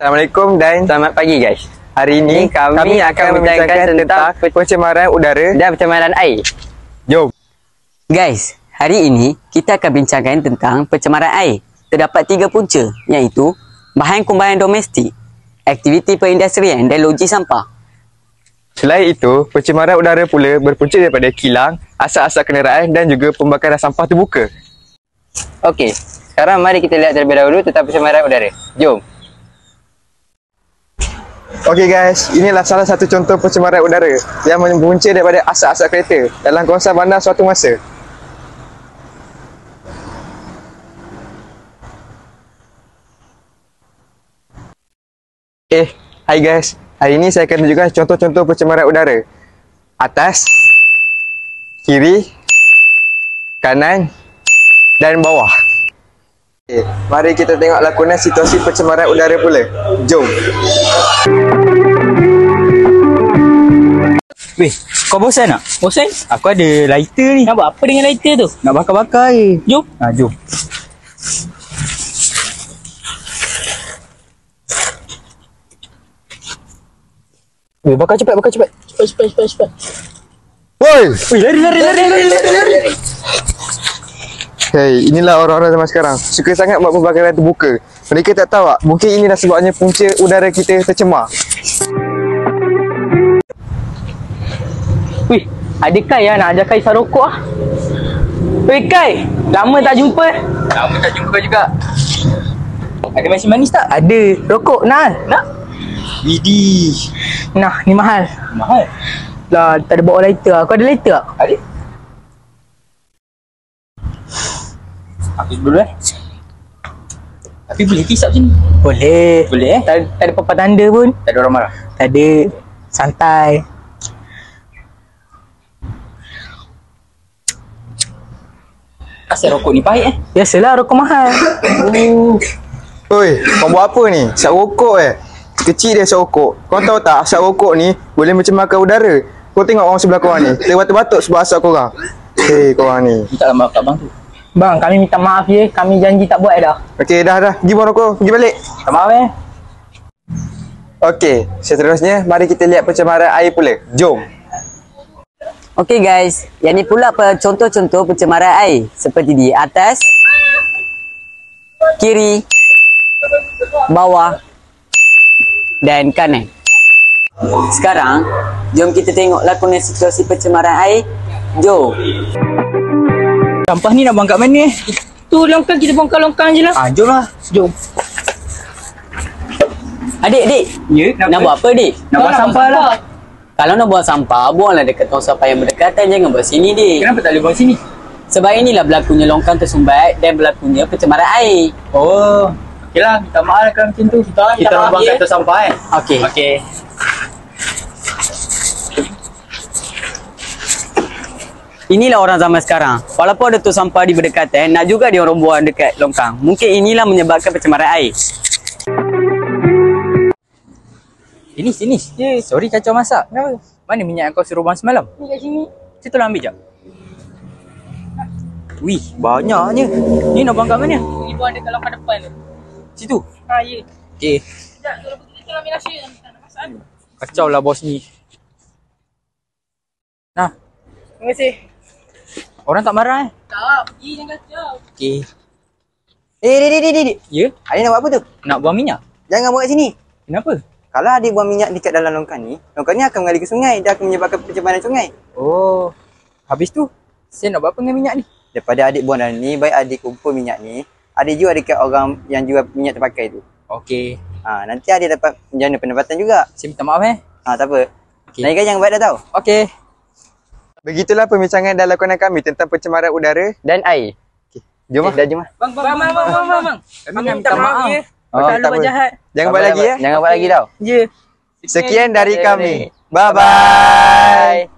Assalamualaikum dan selamat pagi guys. Hari ini kami akan membincangkan tentang pencemaran udara dan pencemaran air. Jom. Guys, hari ini kita akan bincangkan tentang pencemaran air. Terdapat 3 punca, iaitu bahan kumbayan domestik, aktiviti perindustrian dan loji sampah. Selain itu, pencemaran udara pula berpunca daripada kilang, asap-asap kenderaan dan juga pembakaran sampah terbuka. Okey, sekarang mari kita lihat terlebih dahulu tentang pencemaran udara. Jom. Okey guys, inilah salah satu contoh pencemaran udara yang berpunca daripada asap-asap kereta dalam kawasan bandar suatu masa. Hai guys, hari ini saya akan tunjukkan contoh-contoh pencemaran udara. Atas, kiri, kanan dan bawah. Mari kita tengok lakonan situasi pencemaran udara pula. Jom. Weh, kau bosan tak? Bosan? Aku ada lighter ni. Nak buat apa dengan lighter tu? Nak bakar-bakar air. Jom. Jom. Weh, bakar cepat, bakar cepat. Cepat. Woi! Weh, lari. Hei, inilah orang-orang zaman sekarang. Suka sangat buat pembakaran terbuka. Mereka tak tahu tak, mungkin inilah sebabnya punca udara kita tercemar. Wih, ada Kai lah nak ajak Kai isap rokok lah. Weh Kai, lama tak jumpa. Lama tak jumpa juga. Ada manis manis tak? Ada. Rokok nak? Nak? Widih. Nah, ni mahal. Mahal. Lah, tak ada bawa lighter. Kau ada lighter tak? Ada. Habis dulu Tapi boleh kisap sini? Boleh. Boleh Tak ada papan tanda pun. Tak ada orang marah? Tak ada. Santai. Asal rokok ni pahit Biasalah rokok mahal. Oi, kau buat apa ni? Asap rokok Kecil dia asap rokok. Kau tahu tak, asap rokok ni boleh mencemarkan udara. Kau tengok orang sebelah korang ni, terbatuk-batuk sebab asap korang. Hei korang ni. Minta lah maaf kat bang tu. Bang, kami minta maaf je. Kami janji tak buat dah. Okey, dah. Pergi buang rokok, pergi balik. Minta maaf Okey, seterusnya mari kita lihat pencemaran air pula. Jom. Okey guys, yang ni pula contoh-contoh pencemaran air. Seperti di atas, kiri, bawah dan kanan. Sekarang, jom kita tengok lakonan situasi pencemaran air. Jom. Sampah ni nak buang kat mana Tu longkang, kita bongkar longkang je lah. Jom lah. Jom. Adik. Ya, Nak buat apa dik? Nak buang sampah lah. Kalau nak buang sampah, buanglah dekat tong sampah yang berdekatan. Jangan buat sini dik. Kenapa tak boleh buang sini? Sebab inilah berlakunya longkang tersumbat dan berlakunya pencemaran air. Oh, okey lah. Minta maaf lah kalau macam tu. Kita orang buang kat tong sampah Okey. Okey. Inilah orang zaman sekarang. Walaupun ada tong sampah di berdekatan, nak juga dia orang buang dekat longkang. Mungkin inilah menyebabkan pencemaran air. Sini. Sorry kacau masak. Kenapa? Mana minyak yang kau suruh buang semalam? Ni kat sini. Saya tolong ambil jap. Wih, banyaknya. Ni nak buang kat mana? Ni buang dekat longkang depan tu. Situ? Ya. Okey. Sekejap, kalau begitu kita ambil nasi. Tak nak masak. Kacau lah bos ni. Nah, Terima kasih. orang tak marah Tak, pergi jangan kacau. Okey. Dik. Ya? Adik nak buat apa tu? Nak buang minyak? Jangan buang kat sini. Kenapa? Kalau adik buang minyak dekat dalam longkang ni akan mengalir ke sungai. Dia akan menyebabkan pencemaran sungai. Oh. Habis tu, saya nak buat apa dengan minyak ni? Daripada adik buang dalam ni, baik adik kumpul minyak ni, adik jual dekat orang yang jual minyak terpakai tu. Okey. Nanti adik dapat menjana pendapatan juga. Saya minta maaf Tak apa. Okey. Lain kali jangan buat dah tau. Okey. Begitulah perbincangan dan lakonan kami tentang pencemaran udara dan air. Jom lah. Jom lah. Bang. Kami minta maaf. Ya. Oh, Tak tak buat apa. jahat. Jangan buat lagi ya. Jangan buat lagi tau. Ya. Sekian dari kami. Bye-bye.